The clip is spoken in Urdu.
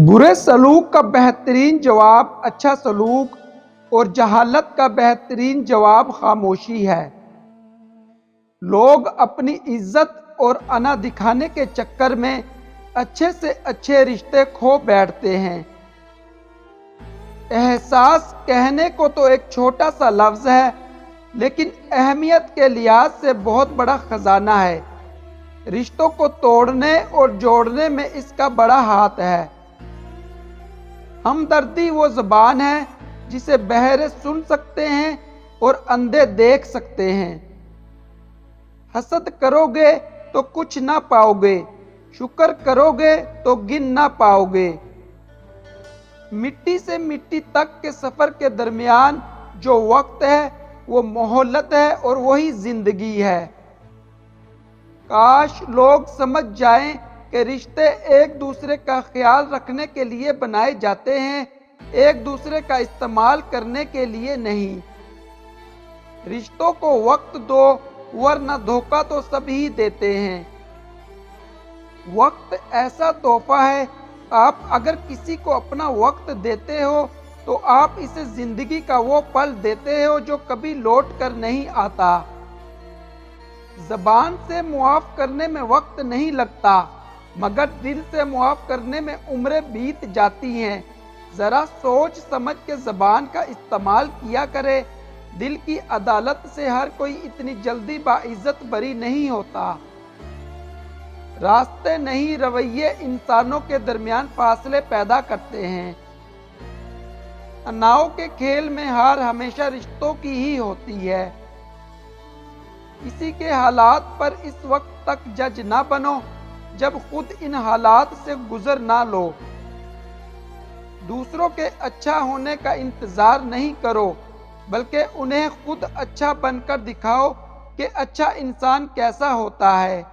برے سلوک کا بہترین جواب اچھا سلوک اور جہالت کا بہترین جواب خاموشی ہے۔ لوگ اپنی عزت اور انا دکھانے کے چکر میں اچھے سے اچھے رشتے کھو بیٹھتے ہیں۔ احساس کہنے کو تو ایک چھوٹا سا لفظ ہے، لیکن اہمیت کے لحاظ سے بہت بڑا خزانہ ہے۔ رشتوں کو توڑنے اور جوڑنے میں اس کا بڑا ہاتھ ہے۔ ہمدردی وہ زبان ہے جسے بہرے سن سکتے ہیں اور اندھے دیکھ سکتے ہیں۔ حسد کرو گے تو کچھ نہ پاؤ گے، شکر کرو گے تو گن نہ پاؤ گے۔ مٹی سے مٹی تک کے سفر کے درمیان جو وقت ہے وہ مہلت ہے اور وہی زندگی ہے۔ کاش لوگ سمجھ جائیں کہ رشتے ایک دوسرے کا خیال رکھنے کے لیے بنائے جاتے ہیں، ایک دوسرے کا استعمال کرنے کے لیے نہیں۔ رشتوں کو وقت دو، ورنہ دھوکہ تو سب ہی دیتے ہیں۔ وقت ایسا تحفہ ہے، آپ اگر کسی کو اپنا وقت دیتے ہو تو آپ اسے زندگی کا وہ پل دیتے ہو جو کبھی لوٹ کر نہیں آتا۔ زبان سے معاف کرنے میں وقت نہیں لگتا، مگر دل سے معاف کرنے میں عمریں بیت جاتی ہیں۔ ذرا سوچ سمجھ کے زبان کا استعمال کیا کرے۔ دل کی عدالت سے ہر کوئی اتنی جلدی باعزت بری نہیں ہوتا۔ راستے نہیں، رویے انسانوں کے درمیان فاصلے پیدا کرتے ہیں۔ اناؤ کے کھیل میں ہار ہمیشہ رشتوں کی ہی ہوتی ہے۔ کسی کے حالات پر اس وقت تک جج نہ بنو جب خود ان حالات سے گزر نہ لو۔ دوسروں کے اچھا ہونے کا انتظار نہیں کرو، بلکہ انہیں خود اچھا بن کر دکھاؤ کہ اچھا انسان کیسا ہوتا ہے۔